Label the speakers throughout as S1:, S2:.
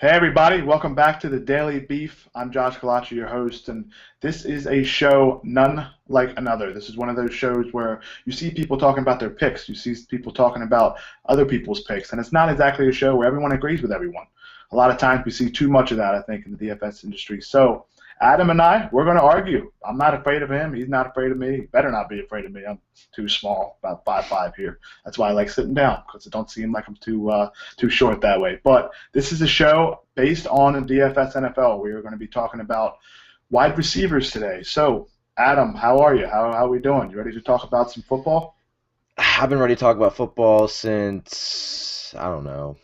S1: Hey everybody, welcome back to the Daily Beef. I'm Josh Kalachi, your host, and this is a show none like another. This is one of those shows where you see people talking about their picks, you see people talking about other people's picks, and it's not exactly a show where everyone agrees with everyone. A lot of times we see too much of that, I think, in the DFS industry. So Adam and I, we're going to argue. I'm not afraid of him. He's not afraid of me. He better not be afraid of me. I'm too small, about 5'5" here. That's why I like sitting down, because it don't seem like I'm too short that way. But this is a show based on the DFS NFL. We are going to be talking about wide receivers today. So, Adam, how are you? How are we doing? You ready to talk about some football?
S2: I've been ready to talk about football since, I don't know,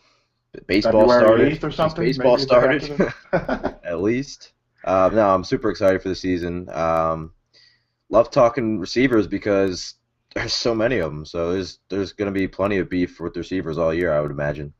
S2: baseball
S1: February
S2: started.
S1: 8th or
S2: Since
S1: something?
S2: baseball
S1: Maybe it's after
S2: started,
S1: the
S2: at least. No, I'm super excited for the season. Love talking receivers because there's so many of them. So there's going to be plenty of beef with receivers all year, I would imagine.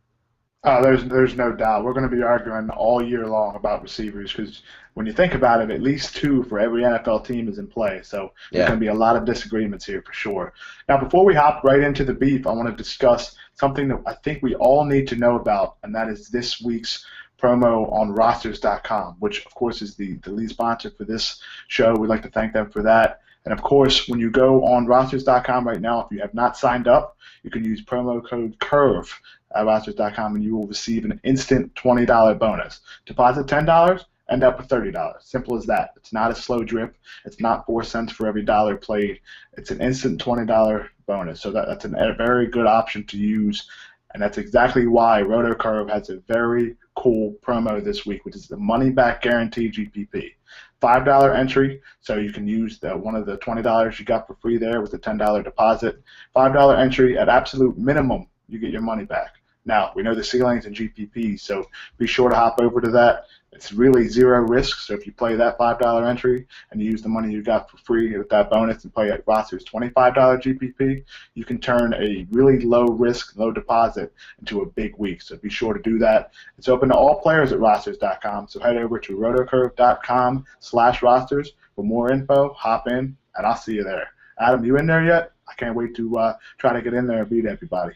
S1: There's no doubt. We're going to be arguing all year long about receivers because when you think about it, at least two for every NFL team is in play. So there's
S2: Yeah.
S1: going to be a lot of disagreements here for sure. Now, before we hop right into the beef, I want to discuss something that I think we all need to know about, and that is this week's promo on rosters.com, which, of course, is the lead sponsor for this show. We'd like to thank them for that. And, of course, when you go on rosters.com right now, if you have not signed up, you can use promo code CURVE at rosters.com, and you will receive an instant $20 bonus. Deposit $10, end up with $30. Simple as that. It's not a slow drip. It's not 4 cents for every dollar played. It's an instant $20 bonus. So that's a very good option to use, and that's exactly why RotoCurve has a very cool promo this week, which is the money back guarantee GPP. $5 entry, so you can use one of the $20 you got for free there with the $10 deposit. $5 entry at absolute minimum, you get your money back. Now, we know the ceiling's in GPP, so be sure to hop over to that. It's really zero risk, so if you play that $5 entry and you use the money you got for free with that bonus and play at Roster's $25 GPP, you can turn a really low risk, low deposit into a big week. So be sure to do that. It's open to all players at Rosters.com, so head over to rotocurve.com/rosters for more info, hop in, and I'll see you there. Adam, you in there yet? I can't wait to try to get in there and beat everybody.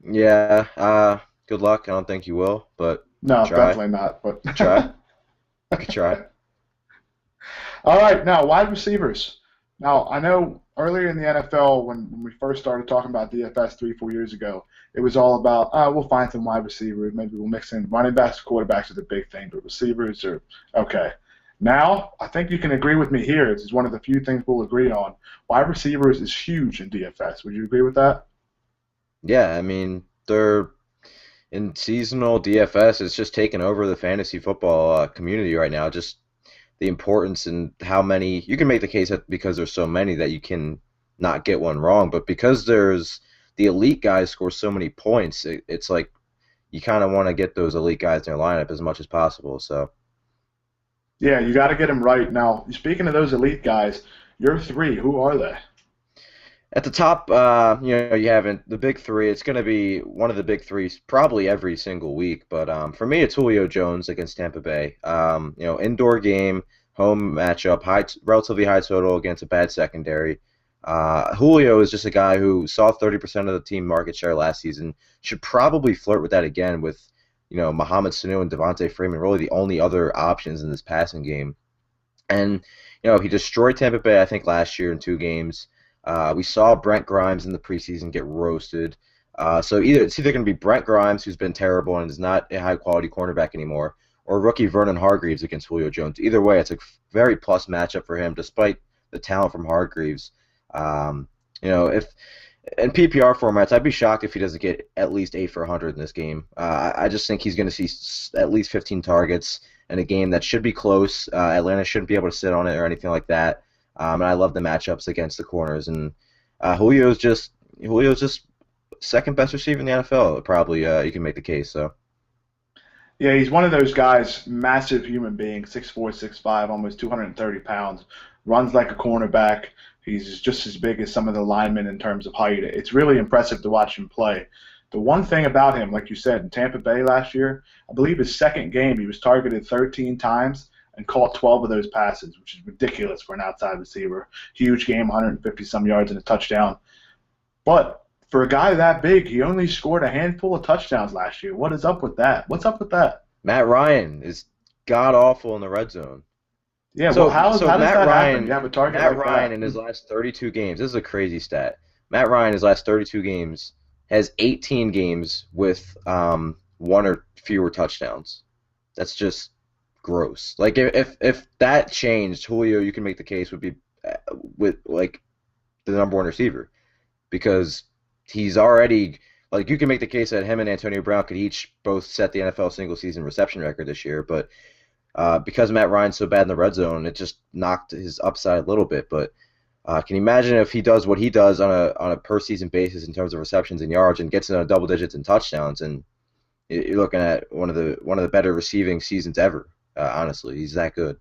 S2: Yeah. Good luck. I don't think you will, but
S1: No,
S2: try.
S1: definitely not. But
S2: Try. I could try.
S1: all right, now wide receivers. Now I know earlier in the NFL when we first started talking about DFS 3, 4 years ago, it was all about we'll find some wide receivers, maybe we'll mix in running backs, quarterbacks is a big thing, but receivers are okay. Now I think you can agree with me here. This is one of the few things we'll agree on. Wide receivers is huge in DFS. Would you agree with that?
S2: Yeah, I mean, they're in seasonal DFS. It's just taken over the fantasy football community right now. Just the importance and how many you can make the case that because there's so many that you can not get one wrong, but because there's the elite guys score so many points, it's like you kind of want to get those elite guys in your lineup as much as possible. So
S1: Yeah, you got to get them right. Now, speaking of those elite guys, your three, who are they?
S2: at the top, you haven't the big three. It's going to be one of the big three probably every single week. But for me, it's Julio Jones against Tampa Bay. Indoor game, home matchup, relatively high total against a bad secondary. Julio is just a guy who saw 30% of the team market share last season. Should probably flirt with that again with, Mohamed Sanu and Devontae Freeman, really the only other options in this passing game. And, he destroyed Tampa Bay, I think, last year in 2 games. We saw Brent Grimes in the preseason get roasted. So it's either going to be Brent Grimes, who's been terrible and is not a high-quality cornerback anymore, or rookie Vernon Hargreaves against Julio Jones. Either way, it's a very plus matchup for him, despite the talent from Hargreaves. If in PPR formats, I'd be shocked if he doesn't get at least 8 for 100 in this game. I just think he's going to see at least 15 targets in a game that should be close. Atlanta shouldn't be able to sit on it or anything like that. And I love the matchups against the corners. And Julio's just second best receiver in the NFL. Probably you can make the case. So
S1: Yeah, he's one of those guys, massive human being, 6'4", 6'5", almost 230 pounds, runs like a cornerback. He's just as big as some of the linemen in terms of height. It's really impressive to watch him play. The one thing about him, like you said, in Tampa Bay last year, I believe his second game, he was targeted 13 times and caught 12 of those passes, which is ridiculous for an outside receiver. Huge game, 150-some yards and a touchdown. But for a guy that big, he only scored a handful of touchdowns last year. What is up with that? What's up with that?
S2: Matt Ryan is god awful in the red zone.
S1: Yeah, well,
S2: So
S1: how
S2: so
S1: does
S2: Matt
S1: that happen? You
S2: Ryan
S1: have a target
S2: Matt
S1: like
S2: Ryan
S1: that.
S2: in his last 32 games. This is a crazy stat. Matt Ryan in his last 32 games has 18 games with one or fewer touchdowns. That's just gross. Like if that changed, Julio, you can make the case would be with like the number one receiver because he's already like you can make the case that him and Antonio Brown could each both set the NFL single season reception record this year, but because Matt Ryan's so bad in the red zone, it just knocked his upside a little bit. But can you imagine if he does what he does on a per season basis in terms of receptions and yards and gets into double digits and touchdowns, and you're looking at one of the better receiving seasons ever. Honestly, he's that good.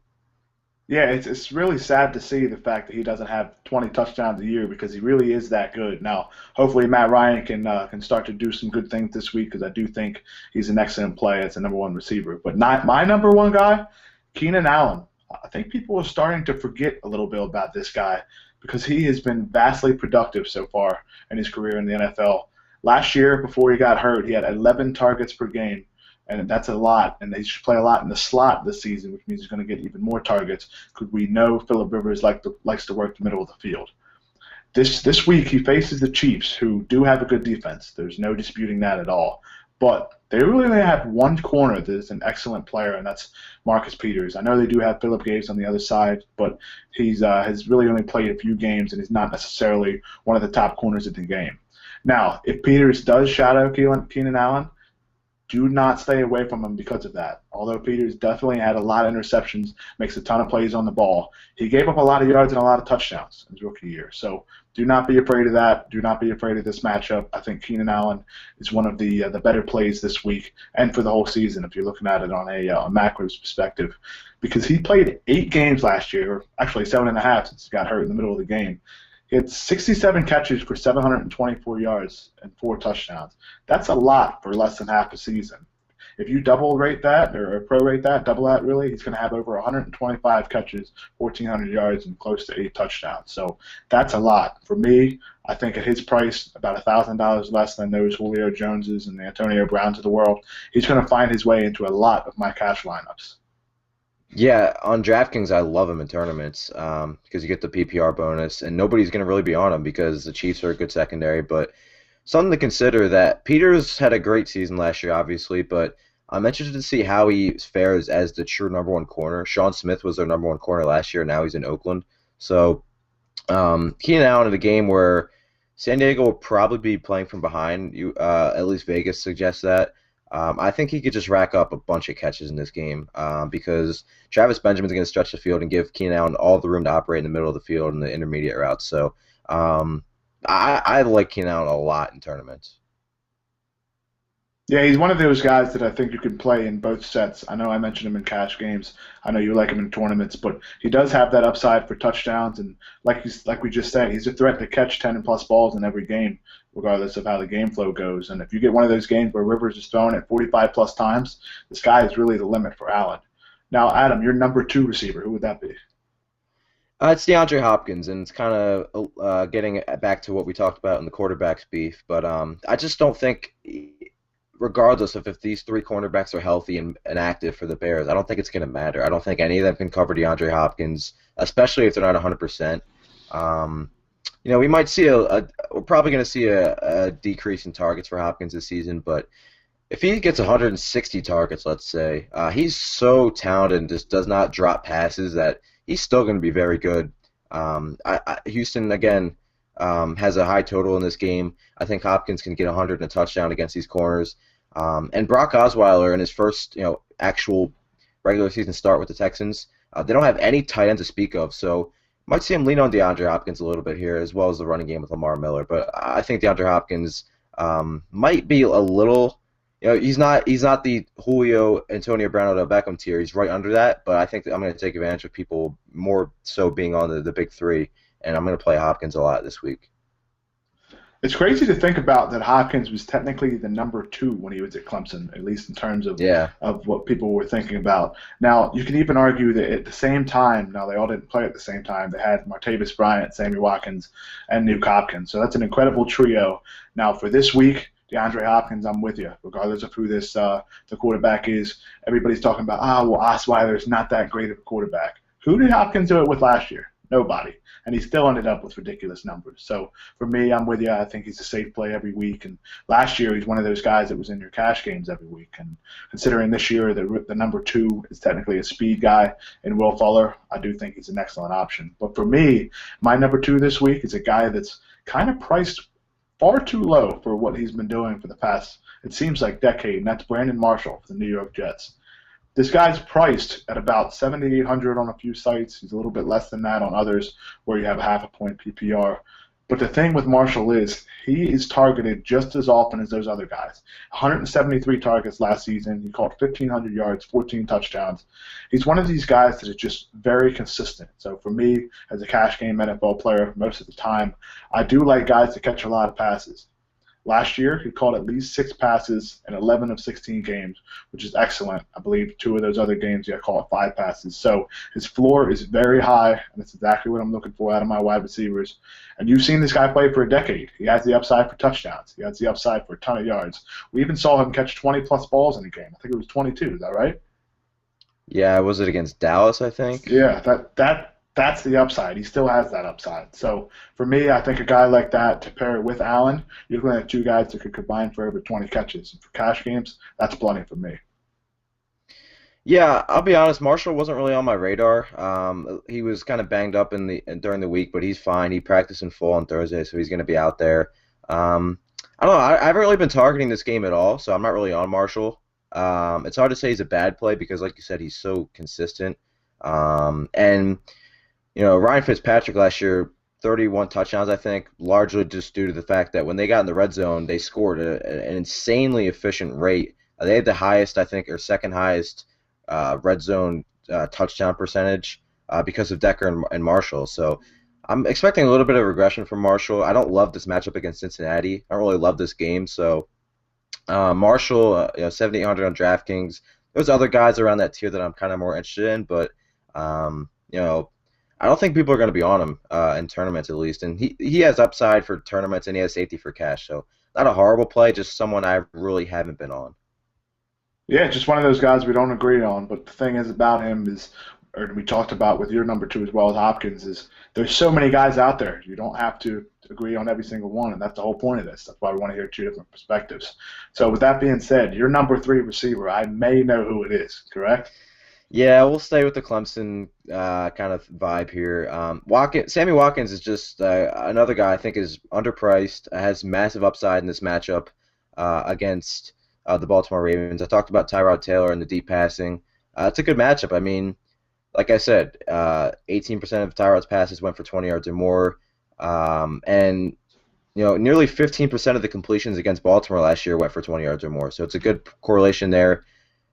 S1: Yeah, it's really sad to see the fact that he doesn't have 20 touchdowns a year because he really is that good. Now, hopefully Matt Ryan can start to do some good things this week because I do think he's an excellent play as a number one receiver. But not my number one guy, Keenan Allen. I think people are starting to forget a little bit about this guy because he has been vastly productive so far in his career in the NFL. Last year, before he got hurt, he had 11 targets per game, and that's a lot. And they should play a lot in the slot this season, which means he's going to get even more targets because we know Phillip Rivers likes to work the middle of the field. This week he faces the Chiefs, who do have a good defense. There's no disputing that at all. But they really only have one corner that is an excellent player, and that's Marcus Peters. I know they do have Philip Gates on the other side, but he's has really only played a few games, and he's not necessarily one of the top corners in the game. Now, if Peters does shadow Keenan Allen, do not stay away from him because of that. Although Peters definitely had a lot of interceptions, makes a ton of plays on the ball, he gave up a lot of yards and a lot of touchdowns in his rookie year. So do not be afraid of that. Do not be afraid of this matchup. I think Keenan Allen is one of the better plays this week and for the whole season if you're looking at it on a macros perspective, because he played 8 games last year, or actually 7.5 since he got hurt in the middle of the game. He had 67 catches for 724 yards and 4 touchdowns. That's a lot for less than half a season. If you double rate that, or prorate that, double that really, he's going to have over 125 catches, 1,400 yards, and close to 8 touchdowns. So that's a lot. For me, I think at his price, about $1,000 less than those Julio Joneses and the Antonio Browns of the world, he's going to find his way into a lot of my cash lineups.
S2: Yeah, on DraftKings, I love him in tournaments because you get the PPR bonus, and nobody's going to really be on him because the Chiefs are a good secondary. But something to consider that Peters had a great season last year, obviously, but I'm interested to see how he fares as the true number one corner. Sean Smith was their number one corner last year, now he's in Oakland. So Keenan Allen in a game where San Diego will probably be playing from behind. At least Vegas suggests that. I think he could just rack up a bunch of catches in this game because Travis Benjamin's going to stretch the field and give Keenan Allen all the room to operate in the middle of the field and the intermediate routes. So I like Keenan Allen a lot in tournaments.
S1: Yeah, he's one of those guys that I think you can play in both sets. I know I mentioned him in cash games. I know you like him in tournaments, but he does have that upside for touchdowns. And like we just said, he's a threat to catch 10 and plus balls in every game, regardless of how the game flow goes. And if you get one of those games where Rivers is throwing it 45 plus times, the sky is really the limit for Allen. Now, Adam, your number 2 receiver, who would that be?
S2: It's DeAndre Hopkins, and it's kind of getting back to what we talked about in the quarterbacks beef. But I just don't think, regardless of if these 3 cornerbacks are healthy and active for the Bears, I don't think it's going to matter. I don't think any of them can cover DeAndre Hopkins, especially if they're not 100%. We might see we're probably going to see a decrease in targets for Hopkins this season, but if he gets 160 targets, let's say, he's so talented and just does not drop passes that he's still going to be very good. Houston, again, has a high total in this game. I think Hopkins can get 100 and a touchdown against these corners. And Brock Osweiler in his first, actual regular season start with the Texans, they don't have any tight end to speak of, so might see him lean on DeAndre Hopkins a little bit here, as well as the running game with Lamar Miller. But I think DeAndre Hopkins might be a little, he's not the Julio, Antonio Brown, Odell Beckham tier. He's right under that. But I think that I'm going to take advantage of people more so being on the big 3, and I'm going to play Hopkins a lot this week.
S1: It's crazy to think about that Hopkins was technically the number 2 when he was at Clemson, at least in terms of what people were thinking about. Now, you can even argue that at the same time, now they all didn't play at the same time, they had Martavis Bryant, Sammy Watkins, and Nuke Hopkins. So that's an incredible trio. Now, for this week, DeAndre Hopkins, I'm with you. Regardless of who the quarterback is, everybody's talking about, Osweiler's not that great of a quarterback. Who did Hopkins do it with last year? Nobody. And he still ended up with ridiculous numbers. So for me, I'm with you. I think he's a safe play every week. And last year, he's one of those guys that was in your cash games every week. And considering this year the number 2 is technically a speed guy in Will Fuller, I do think he's an excellent option. But for me, my number 2 this week is a guy that's kind of priced far too low for what he's been doing for the past, it seems like, decade, and that's Brandon Marshall for the New York Jets. This guy's priced at about 7,800 on a few sites. He's a little bit less than that on others where you have a half a point PPR. But the thing with Marshall is he is targeted just as often as those other guys. 173 targets last season. He caught 1,500 yards, 14 touchdowns. He's one of these guys that is just very consistent. So for me, as a cash game NFL player, most of the time, I do like guys to catch a lot of passes. Last year, he caught at least 6 passes in 11 of 16 games, which is excellent. I believe 2 of those other games, he caught 5 passes. So his floor is very high, and that's exactly what I'm looking for out of my wide receivers. And you've seen this guy play for a decade. He has the upside for touchdowns. He has the upside for a ton of yards. We even saw him catch 20-plus balls in a game. I think it was 22. Is that right?
S2: Yeah, was it against Dallas, I think?
S1: Yeah, that's the upside. He still has that upside. So for me, I think a guy like that to pair with Allen, you're looking at 2 guys that could combine for over 20 catches. And for cash games, that's plenty for me.
S2: Yeah, I'll be honest. Marshall wasn't really on my radar. He was kind of banged up during the week, but he's fine. He practiced in full on Thursday, so he's going to be out there. I don't know. I haven't really been targeting this game at all, so I'm not really on Marshall. It's hard to say he's a bad play because, like you said, he's so consistent. And Ryan Fitzpatrick last year, 31 touchdowns, I think, largely just due to the fact that when they got in the red zone, they scored an insanely efficient rate. They had the highest, I think, or second highest red zone touchdown percentage because of Decker and Marshall. So I'm expecting a little bit of regression from Marshall. I don't love this matchup against Cincinnati. I don't really love this game. So Marshall, 7,800 on DraftKings. There's other guys around that tier that I'm kind of more interested in, but I don't think people are going to be on him in tournaments at least. And he has upside for tournaments and he has safety for cash. So not a horrible play, just someone I really haven't been on.
S1: Yeah, just one of those guys we don't agree on. But the thing is about him is, or we talked about with your number 2 as well as Hopkins, is there's so many guys out there. You don't have to agree on every single one, and that's the whole point of this. That's why we want to hear 2 different perspectives. So with that being said, your number 3 receiver, I may know who it is, correct?
S2: Yeah, we'll stay with the Clemson kind of vibe here. Sammy Watkins is just another guy I think is underpriced, has massive upside in this matchup against the Baltimore Ravens. I talked about Tyrod Taylor and the deep passing. It's a good matchup. I mean, like I said, 18% of Tyrod's passes went for 20 yards or more, and nearly 15% of the completions against Baltimore last year went for 20 yards or more. So it's a good correlation there.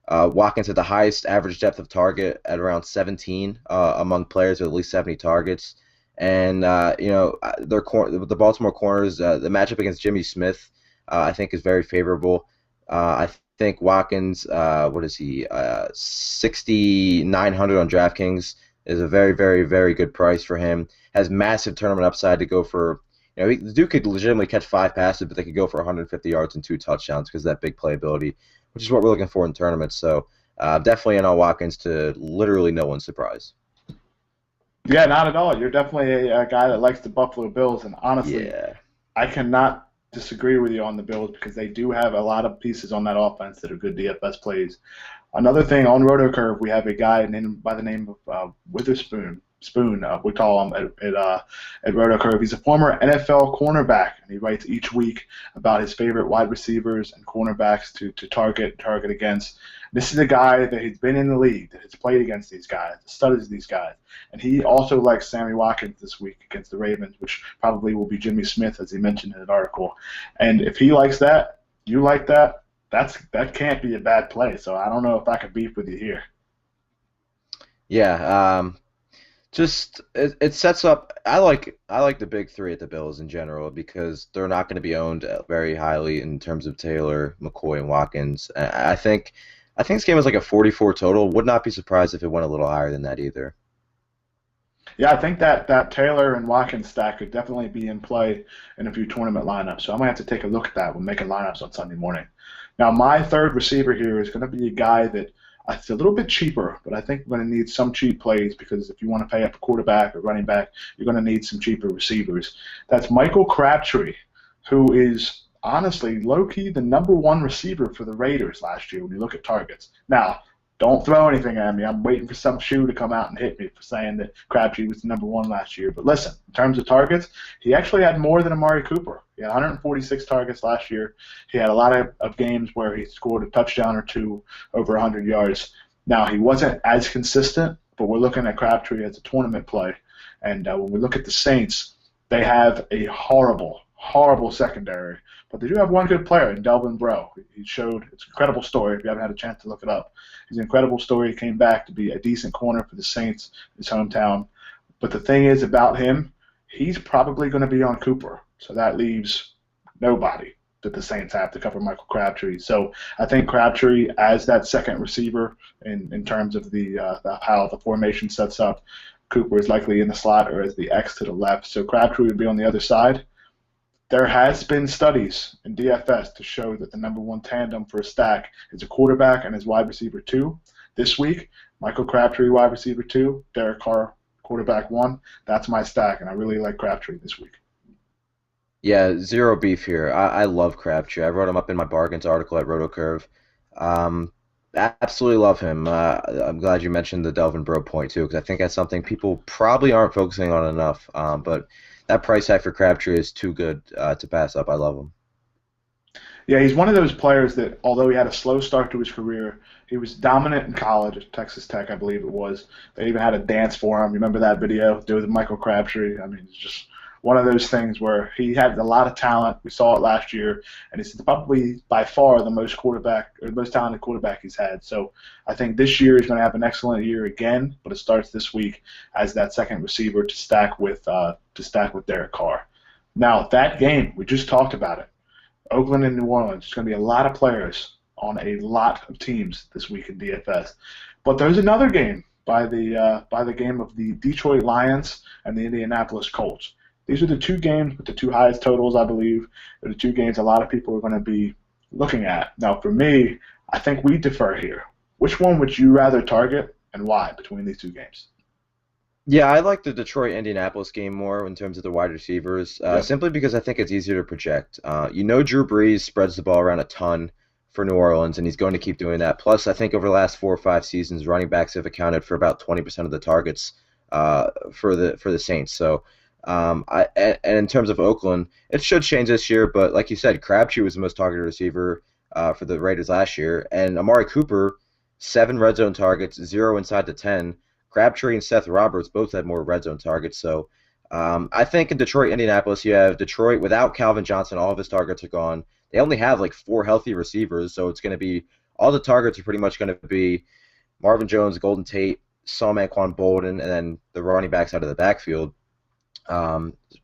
S2: Watkins had the highest average depth of target at around 17 among players with at least 70 targets. And, the Baltimore corners, the matchup against Jimmy Smith, I think is very favorable. I think Watkins, 6,900 on DraftKings is a very, very, very good price for him. Has massive tournament upside to go for, the dude could legitimately catch 5 passes, but they could go for 150 yards and 2 touchdowns because of that big playability, which is what we're looking for in tournaments. So definitely in on Watkins to literally no one's surprise.
S1: Yeah, not at all. You're definitely a guy that likes the Buffalo Bills, and honestly,
S2: Yeah.
S1: I cannot disagree with you on the Bills because they do have a lot of pieces on that offense that are good DFS plays. Another thing, on RotoCurve, we have a guy named by the name of Witherspoon. We call him at RotoCurve. He's a former NFL cornerback, and he writes each week about his favorite wide receivers and cornerbacks to target against. This is a guy that has been in the league, that has played against these guys, studies these guys, and he also likes Sammy Watkins this week against the Ravens, which probably will be Jimmy Smith, as he mentioned in an article. And if he likes that, you like that, that can't be a bad play. So I don't know if I could beef with you here.
S2: Yeah, it sets up. I like the big 3 at the Bills in general because they're not going to be owned very highly in terms of Taylor, McCoy, and Watkins. I think this game is like a 44 total. Would not be surprised if it went a little higher than that either.
S1: Yeah, I think that Taylor and Watkins stack could definitely be in play in a few tournament lineups. So I might have to take a look at that when making lineups on Sunday morning. Now, my third receiver here is going to be a guy that it's a little bit cheaper, but I think we're going to need some cheap plays because if you want to pay up a quarterback or running back, you're going to need some cheaper receivers. That's Michael Crabtree, who is honestly low-key the number one receiver for the Raiders last year when you look at targets. Now, don't throw anything at me. I'm waiting for some shoe to come out and hit me for saying that Crabtree was the number one last year. But listen, in terms of targets, he actually had more than Amari Cooper. He had 146 targets last year. He had a lot of games where he scored a touchdown or two over 100 yards. Now, he wasn't as consistent, but we're looking at Crabtree as a tournament play. And when we look at the Saints, they have a horrible secondary. But they do have one good player in Delvin Breaux. He showed it's an incredible story if you haven't had a chance to look it up. He's an incredible story. He came back to be a decent corner for the Saints, his hometown. But the thing is about him, he's probably going to be on Cooper. So that leaves nobody that the Saints have to cover Michael Crabtree. So I think Crabtree as that second receiver in terms of how the formation sets up, Cooper is likely in the slot or as the X to the left. So Crabtree would be on the other side. There has been studies in DFS to show that the number one tandem for a stack is a quarterback and his wide receiver 2. This week, Michael Crabtree, wide receiver 2, Derek Carr, quarterback 1. That's my stack, and I really like Crabtree this week.
S2: Yeah, zero beef here. I love Crabtree. I wrote him up in my bargains article at RotoCurve. Um, Absolutely love him. I'm glad you mentioned the Delvin Breaux point too, because I think that's something people probably aren't focusing on enough. But that price tag for Crabtree is too good to pass up. I love him.
S1: Yeah, he's one of those players that, although he had a slow start to his career, he was dominant in college at Texas Tech, I believe it was. They even had a dance for him. Remember that video? It was Michael Crabtree. I mean, it's just one of those things where he had a lot of talent. We saw it last year, and he's probably by far the most talented quarterback he's had. So I think this year he's going to have an excellent year again, but it starts this week as that second receiver to stack with Derek Carr. Now that game, we just talked about it. Oakland and New Orleans. There's going to be a lot of players on a lot of teams this week in DFS. But there's another game by the game of the Detroit Lions and the Indianapolis Colts. These are the two games with the two highest totals, I believe. They're the two games a lot of people are going to be looking at. Now, for me, I think we differ here. Which one would you rather target and why between these two games?
S2: Yeah, I like the Detroit-Indianapolis game more in terms of the wide receivers, simply because I think it's easier to project. Drew Brees spreads the ball around a ton for New Orleans, and he's going to keep doing that. Plus, I think over the last 4 or 5 seasons, running backs have accounted for about 20% of the targets for the Saints. So, and in terms of Oakland, it should change this year, but like you said, Crabtree was the most targeted receiver for the Raiders last year, and Amari Cooper, 7 red zone targets, 0 inside the 10. Crabtree and Seth Roberts both had more red zone targets. So I think in Detroit, Indianapolis, you have Detroit without Calvin Johnson. All of his targets are gone. They only have like 4 healthy receivers, so it's going to be all the targets are pretty much going to be Marvin Jones, Golden Tate, Anquan Bolden, and then the running backs out of the backfield,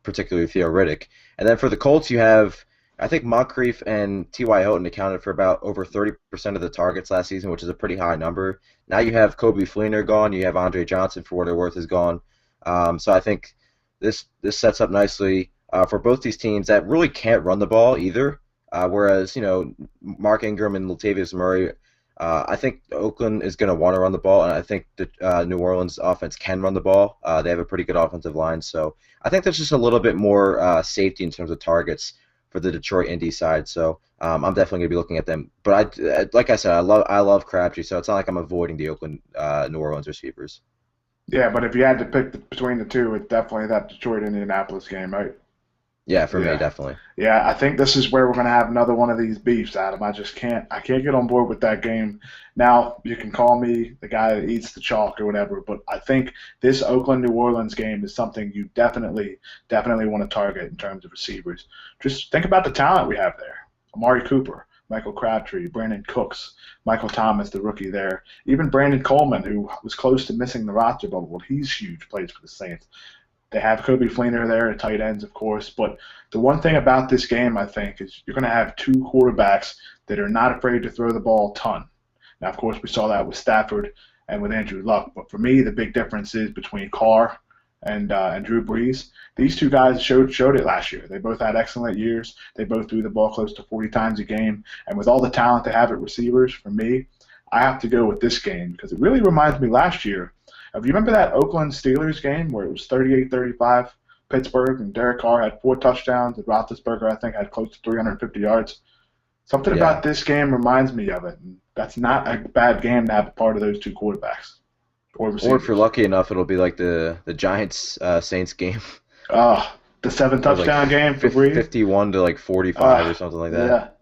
S2: particularly Theo Riddick. And then for the Colts, you have I think Moncrief and T.Y. Hilton accounted for about over 30% of the targets last season, which is a pretty high number. Now you have Kobe Fleener gone. You have Andre Johnson, for what they're worth, is gone. So I think this sets up nicely for both these teams that really can't run the ball either. Whereas, Mark Ingram and Latavius Murray, I think Oakland is going to want to run the ball, and I think the New Orleans offense can run the ball. They have a pretty good offensive line. So I think there's just a little bit more safety in terms of targets for the Detroit Indy side, so I'm definitely going to be looking at them. But like I said, I love Crabtree, so it's not like I'm avoiding the Oakland New Orleans receivers.
S1: Yeah, but if you had to pick between the two, it's definitely that Detroit-Indianapolis game, right?
S2: Yeah, for me, definitely.
S1: Yeah, I think this is where we're going to have another one of these beefs, Adam. I can't get on board with that game. Now, you can call me the guy that eats the chalk or whatever, but I think this Oakland-New Orleans game is something you definitely want to target in terms of receivers. Just think about the talent we have there. Amari Cooper, Michael Crabtree, Brandon Cooks, Michael Thomas, the rookie there. Even Brandon Coleman, who was close to missing the roster bubble. Well, he's huge, plays for the Saints. They have Kobe Fleener there at tight ends, of course. But the one thing about this game, I think, is you're going to have two quarterbacks that are not afraid to throw the ball a ton. Now, of course, we saw that with Stafford and with Andrew Luck. But for me, the big difference is between Carr and Drew Brees. These two guys showed it last year. They both had excellent years. They both threw the ball close to 40 times a game. And with all the talent they have at receivers, for me, I have to go with this game because it really reminds me last year. If you remember that Oakland Steelers game where it was 38-35 Pittsburgh and Derek Carr had 4 touchdowns and Roethlisberger, I think, had close to 350 yards. Something about this game reminds me of it. And that's not a bad game to have a part of those two quarterbacks. Or if
S2: you're lucky enough, it'll be like the Giants Saints game.
S1: The 7 touchdown game for Brees.
S2: 51 to like 45 or something like that.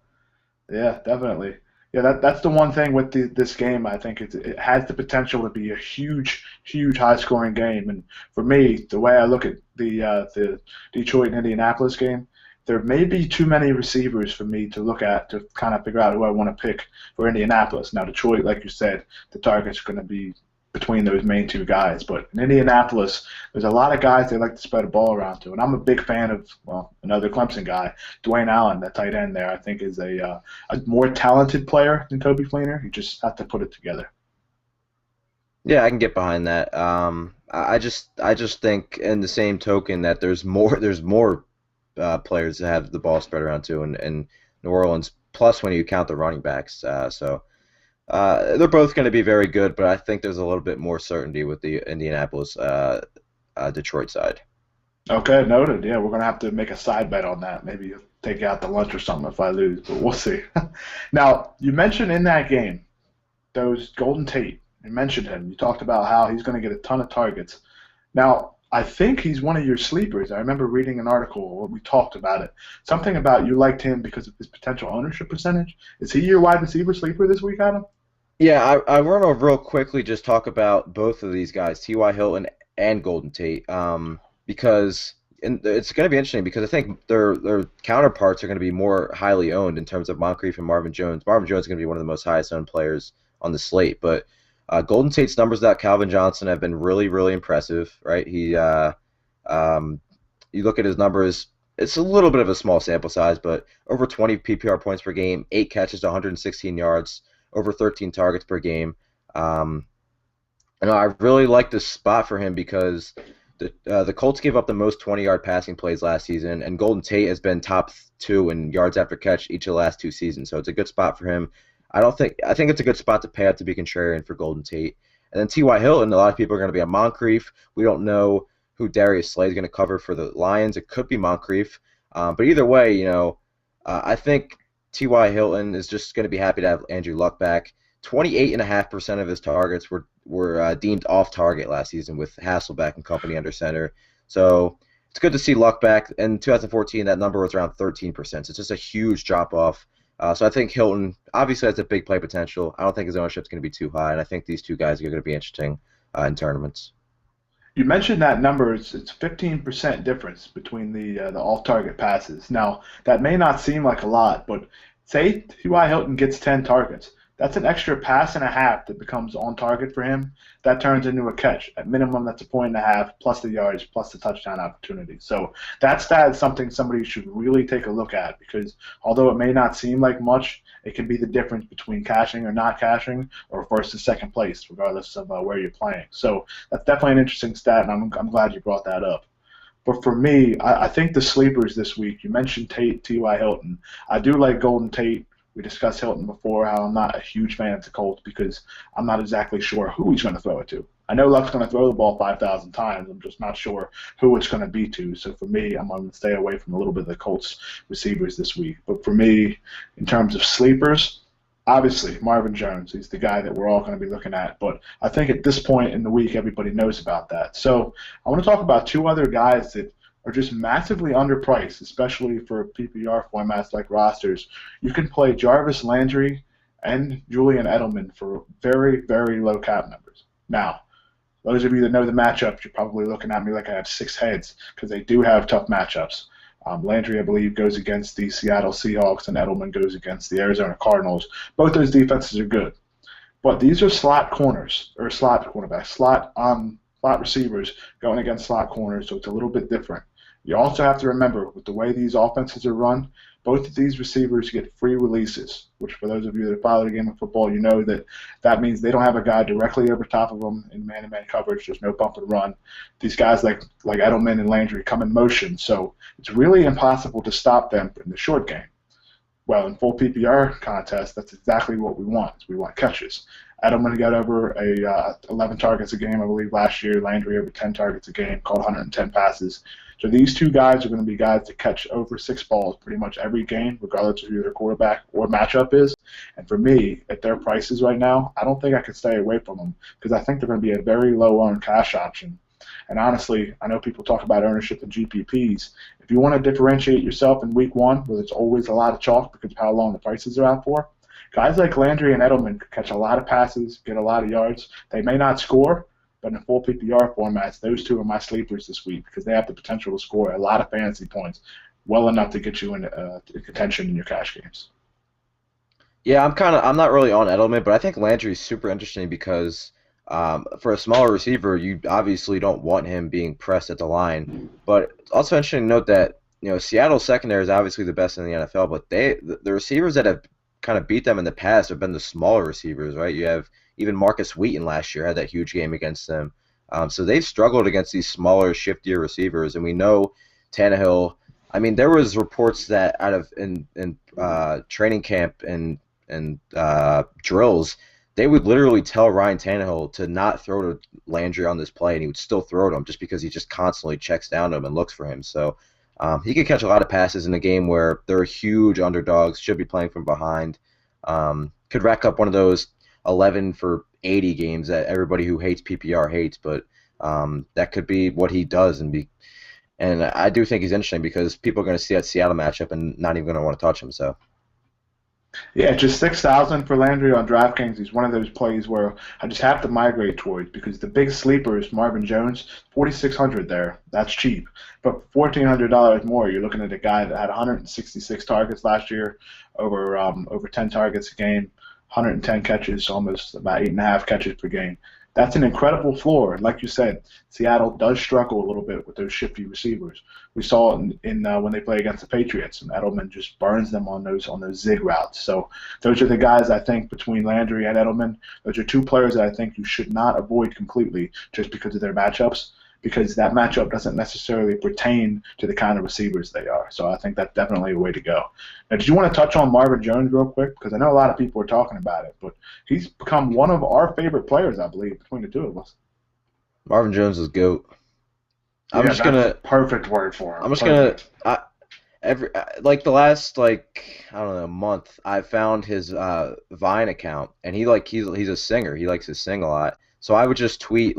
S1: Yeah, definitely. Yeah, that's the one thing with this game. I think it has the potential to be a huge high-scoring game. And for me, the way I look at the Detroit and Indianapolis game, there may be too many receivers for me to look at to kind of figure out who I want to pick for Indianapolis. Now, Detroit, like you said, the target's going to be between those main 2 guys. But in Indianapolis, there's a lot of guys they like to spread the ball around to. And I'm a big fan of, another Clemson guy, Dwayne Allen, that tight end there, I think is a more talented player than Coby Fleener. You just have to put it together.
S2: Yeah, I can get behind that. I just think in the same token that there's more players that have the ball spread around to in New Orleans, plus when you count the running backs. So they're both going to be very good, but I think there's a little bit more certainty with the Indianapolis Detroit side.
S1: Okay, noted. Yeah, we're going to have to make a side bet on that. Maybe take you out to lunch or something if I lose, but we'll see. Now, you mentioned in that game, those Golden Tate. You mentioned him. You talked about how he's going to get a ton of targets. Now, I think he's one of your sleepers. I remember reading an article where we talked about it. Something about you liked him because of his potential ownership percentage. Is he your wide receiver sleeper this week, Adam?
S2: Yeah, I want to real quickly just talk about both of these guys, T.Y. Hilton and Golden Tate, because it's going to be interesting because I think their counterparts are going to be more highly owned in terms of Moncrief and Marvin Jones. Marvin Jones is going to be one of the most highest owned players on the slate, but Golden Tate's numbers without Calvin Johnson have been really, really impressive, right? You look at his numbers, it's a little bit of a small sample size, but over 20 PPR points per game, 8 catches to 116 yards, over 13 targets per game. I really like this spot for him because the Colts gave up the most 20-yard passing plays last season, and Golden Tate has been top 2 in yards after catch each of the last 2 seasons, so it's a good spot for him. I think it's a good spot to pay up to be contrarian for Golden Tate. And then T.Y. Hilton, a lot of people are going to be on Moncrief. We don't know who Darius Slay is going to cover for the Lions. It could be Moncrief. But either way, I think T.Y. Hilton is just going to be happy to have Andrew Luck back. 28.5% of his targets were deemed off target last season with Hasselbeck and company under center. So it's good to see Luck back. In 2014, that number was around 13%. So it's just a huge drop-off. So I think Hilton obviously has a big play potential. I don't think his ownership is going to be too high, and I think these two guys are going to be interesting in tournaments.
S1: You mentioned that number. It's 15% difference between the off-target passes. Now, that may not seem like a lot, but say T.Y. Hilton gets 10 targets. That's an extra pass and a half that becomes on target for him. That turns into a catch. At minimum, that's a 1.5 plus the yards plus the touchdown opportunity. So that's something somebody should really take a look at because although it may not seem like much, it can be the difference between cashing or not cashing or first and second place, regardless of where you're playing. So that's definitely an interesting stat, and I'm glad you brought that up. But for me, I think the sleepers this week, you mentioned T.Y. Hilton. I do like Golden Tate. We discussed Hilton before, how I'm not a huge fan of the Colts because I'm not exactly sure who he's going to throw it to. I know Luck's going to throw the ball 5,000 times. I'm just not sure who it's going to be to. So for me, I'm going to stay away from a little bit of the Colts receivers this week. But for me, in terms of sleepers, obviously Marvin Jones. He's the guy that we're all going to be looking at. But I think at this point in the week, everybody knows about that. So I want to talk about 2 other guys that are just massively underpriced, especially for PPR formats like rosters. You can play Jarvis Landry and Julian Edelman for very, very low cap numbers. Now, those of you that know the matchups, you're probably looking at me like I have 6 heads because they do have tough matchups. Landry, I believe, goes against the Seattle Seahawks, and Edelman goes against the Arizona Cardinals. Both those defenses are good. But these are slot corners, or slot cornerbacks, slot receivers going against slot corners, so it's a little bit different. You also have to remember, with the way these offenses are run, Both of these receivers get free releases, which for those of you that follow the game of football, you know that means they don't have a guy directly over top of them in man-to-man coverage. There's no bump and run. These guys like Edelman and Landry come in motion, so it's really impossible to stop them in the short game. Well, in full PPR contests, that's exactly what we want. We want catches. Edelman got over 11 targets a game, I believe, last year. Landry over 10 targets a game, caught 110 passes. So these two guys are going to be guys that catch over 6 balls pretty much every game, regardless of who their quarterback or matchup is. And for me, at their prices right now, I don't think I could stay away from them because I think they're going to be a very low-owned cash option. And honestly, I know people talk about ownership in GPPs. If you want to differentiate yourself in week 1, where it's always a lot of chalk because of how long the prices are out for, guys like Landry and Edelman could catch a lot of passes, get a lot of yards. They may not score, but in full PPR formats, those two are my sleepers this week because they have the potential to score a lot of fantasy points, well enough to get you in contention in your cash games.
S2: Yeah, I'm not really on Edelman, but I think Landry is super interesting because for a smaller receiver, you obviously don't want him being pressed at the line. But it's also interesting to note that Seattle's secondary is obviously the best in the NFL, but the receivers that have kind of beat them in the past have been the smaller receivers, right? You have even Marcus Wheaton last year had that huge game against them. So they've struggled against these smaller, shiftier receivers, and we know Tannehill. I mean, there was reports that out of in training camp and drills, they would literally tell Ryan Tannehill to not throw to Landry on this play, and he would still throw to him just because he just constantly checks down to him and looks for him. So he could catch a lot of passes in a game where they're huge underdogs, should be playing from behind. Could rack up one of those 11 for 80 games that everybody who hates PPR hates, but that could be what he does. And I do think he's interesting because people are going to see that Seattle matchup and not even going to want to touch him. So.
S1: Yeah, just 6,000 for Landry on DraftKings. He's one of those plays where I just have to migrate towards because the big sleeper is Marvin Jones, 4,600 there. That's cheap. But $1,400 more, you're looking at a guy that had 166 targets last year, over 10 targets a game, 110 catches, almost about 8.5 catches per game. That's an incredible floor. And like you said, Seattle does struggle a little bit with those shifty receivers. We saw it in when they play against the Patriots, and Edelman just burns them on those zig routes. So those are the guys I think between Landry and Edelman. Those are two players that I think you should not avoid completely just because of their matchups, because that matchup doesn't necessarily pertain to the kind of receivers they are. So I think that's definitely a way to go. Now, did you want to touch on Marvin Jones real quick? Because I know a lot of people are talking about it, but he's become one of our favorite players, I believe, between the two of us.
S2: Marvin Jones is GOAT. I'm just gonna
S1: perfect word for him.
S2: I'm just gonna the last I don't know month I found his Vine account, and he's a singer. He likes to sing a lot. So I would just tweet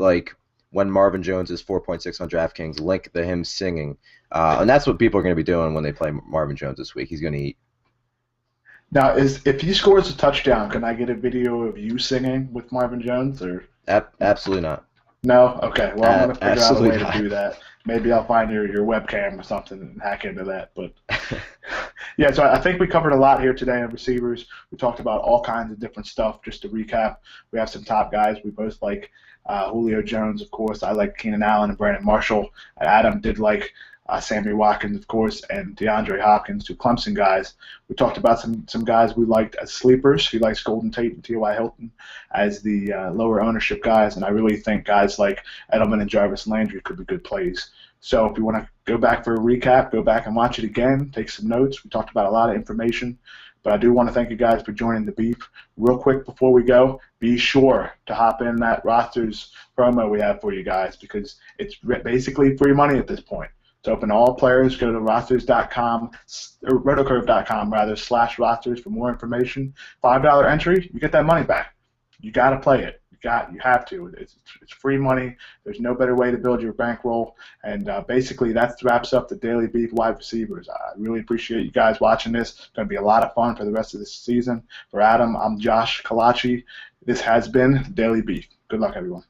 S2: when Marvin Jones is 4.6 on DraftKings, link to him singing. And that's what people are going to be doing when they play Marvin Jones this week. He's going to eat.
S1: Now, if he scores a touchdown, can I get a video of you singing with Marvin Jones? Or
S2: absolutely not.
S1: No? Okay. Well, I'm going to figure out a way
S2: not.
S1: to do that. Maybe I'll find your webcam or something and hack into that. But yeah, so I think we covered a lot here today on receivers. We talked about all kinds of different stuff. Just to recap, we have some top guys we both like. Julio Jones, of course. I like Keenan Allen and Brandon Marshall. Adam did like Sammy Watkins, of course, and DeAndre Hopkins, two Clemson guys. We talked about some guys we liked as sleepers. He likes Golden Tate and T.Y. Hilton as the lower ownership guys, and I really think guys like Edelman and Jarvis Landry could be good plays. So if you want to go back for a recap, go back and watch it again, take some notes. We talked about a lot of information. But I do want to thank you guys for joining the beef. Real quick before we go, be sure to hop in that rosters promo we have for you guys because it's basically free money at this point. It's open to all players. Go to rosters.com, or rotocurve.com rather, /rosters for more information. $5 entry, you get that money back. You got to play it. You have to. It's free money. There's no better way to build your bankroll. And basically, that wraps up the Daily Beef wide receivers. I really appreciate you guys watching this. It's going to be a lot of fun for the rest of this season. For Adam, I'm Josh Kalachi. This has been Daily Beef. Good luck, everyone.